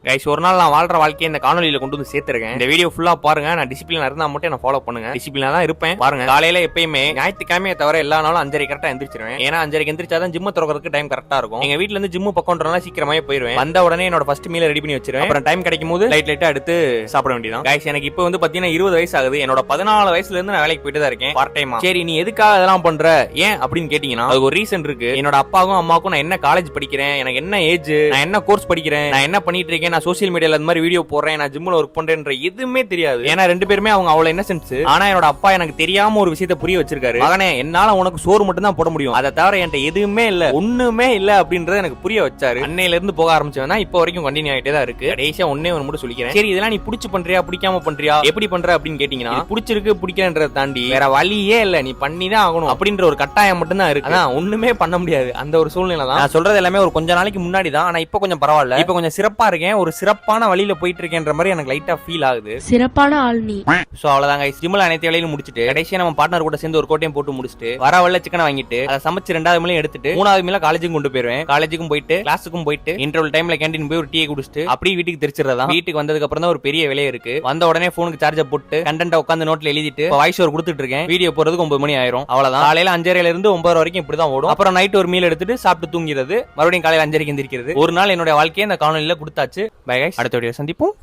Guys, ஒரு நாள் நான் வாழ்ற வாழ்க்கையை இந்த காணொலியில கொண்டு வந்து சேர்த்திருக்கேன். இந்த வீடியோ ஃபுல்லா பாருங்க. நான் டிசிப்ளினா இருந்தா மட்டும் என்ன ஃபாலோ பண்ணுங்க. டிசிப்ளினா தான் இருப்பேன். பாருங்க, காலையில எப்பயுமே ஞாயிற்றுக்கிழமையை தவிர எல்லா நாளும் 5:30 கரெக்டா எந்திரிச்சிருவேன். ஏன்னா 5:30 எந்திரிச்சாதான் ஜிம் திறக்கிறதுக்கு டைம் கரெக்டா இருக்கும். எங்க வீட்ல இருந்து ஜிம் பக்கம்ன்றனால சீக்கிரமாவே போயிருவேன். வந்த உடனே என்னோட ஃபர்ஸ்ட் மீல ரெடி பண்ணி வச்சிருவேன். அப்புறம் டைம் கிடைக்கும் போது லைட்டா எடுத்து சாப்பிட வேண்டியதான். கைஸ், எனக்கு இப்போ வந்து பாத்தீங்கன்னா 20 வயசு ஆகுது. என்னோட 14 வயசுல இருந்து நான் வேலைக்கு போயிட்டு தான் இருக்கேன், பார்ட் டைமா. சரி, நீ எதுக்காக அதெல்லாம் பண்ற, ஏன் அப்படின்னு கேட்டீங்கன்னா அது ஒரு ரீசன் இருக்கு. என்னோட அப்பாவும் அம்மாவுக்கும் நான் என்ன காலேஜ் படிக்கிறேன், எனக்கு என்ன ஏஜ், நான் என்ன கோர்ஸ் படிக்கிறேன், நான் என்ன பண்ணிட்டு இருக்கேன், நான் சோசியல் மீடியால இந்த மாதிரி வீடியோ போடுறேன், நான் ஜிம்ல ஒர்க் பண்றேன்ற எதுவுமே தெரியாது. ஏன்னா ரெண்டு பேருமே அவங்க அவ்வளவு இன்னசென்ஸ். ஆனா என்னோட அப்பா எனக்கு தெரியாம ஒரு விஷயத்தை புரிய வச்சிருக்காரு. மகனே, என்னால உனக்கு சோறு மட்டும் தான் போட முடியும், அதை தவிர என்கிட்ட எதுவுமே இல்ல, ஒண்ணுமே இல்ல அப்படின்றத எனக்கு புரிய வச்சாரு. அன்னையில இருந்து போக ஆரம்பிச்சவன் இப்போ வரைக்கும் கண்டினியூ ஆயிட்டே தான் இருக்கு. கடைசியா ஒண்ணே ஒன்று மட்டும் சொல்லிக்கிறேன். சரி, இதெல்லாம் நீ பிடிச்சு பண்றியா பிடிக்காம பண்றியா எப்படி பண்ற அப்படின்னு கேட்டீங்கன்னா, பிடிச்சிருக்கு பிடிக்கிறன்றத தாண்டி வேற வழியே இல்ல, நீ பண்ணி தான் ஆகணும் அப்படின்ற ஒரு கட்டாயம் மட்டும் தான் இருக்கு. அதான் ஒண்ணுமே பண்ண முடியாது. அந்த ஒரு சூழ்நிலை தான். நான் சொல்றது எல்லாமே ஒரு கொஞ்ச நாளைக்கு முன்னாடி தான். ஆனா இப்போ கொஞ்சம் பரவாயில்ல. இப்போ கொஞ்சம் சிறப்பா இருக்கேன். ஒரு சிறப்பான வழியில போயிட்டு இருக்கேன்ற மாதிரி எனக்கு லைட்டா ஃபீல் ஆகுது. சிறப்பான ஆள் நீ. சோ அவ்வளவுதான் கைஸ். ஜிம்ல அனைத்து வேலையும் முடிச்சிட்டு கடைசியா நம்ம பார்ட்னர் கூட சேர்ந்து ஒரு கோட்டையும் போட்டு முடிச்சிட்டு வர வல்ல சிக்கனை வாங்கிட்டு அதை சமைச்சு 2வது மீலையும் எடுத்துட்டு 3வது மீல காலேஜுக்கு கொண்டு போயிருவேன். காலேஜுக்கும் போயிட்டு கிளாஸுக்கும் போயிட்டு இன்டர்வல் டைம்ல கேண்டீன் போய் ஒரு டீ குடிச்சிட்டு அப்படியே வீட்டுக்கு திருச்சிடுறதா. வீட்டுக்கு வந்ததுக்கு அப்புறம் தான் ஒரு பெரிய வேலையே இருக்கு. வந்த உடனே போனுக்கு சார்ஜர் போட்டு கண்டென்ட் உட்காந்து நோட்ல எழுதிட்டு வாய்ஸ் ஓவர் கொடுத்துட்டு இருக்கேன். வீடியோ போறதுக்கு 9 மணி ஆயிரும். அவ்வளவுதான். காலையில 5:30 இருந்து 9 வரைக்கும் இப்படிதான் ஓடும். அப்புறம் நைட் ஒரு மீல் எடுத்துட்டு சாப்பிட்டு தூங்கிறது, மறுபடியும் காலையில 5:30 எந்திரிக்கிறது. ஒரு நாள் என்னோட வாழ்க்கையை இந்த காணொலியில கொடுத்தாச்சு. பை கைஸ், அடுத்த வீடியோ சந்திப்போம்.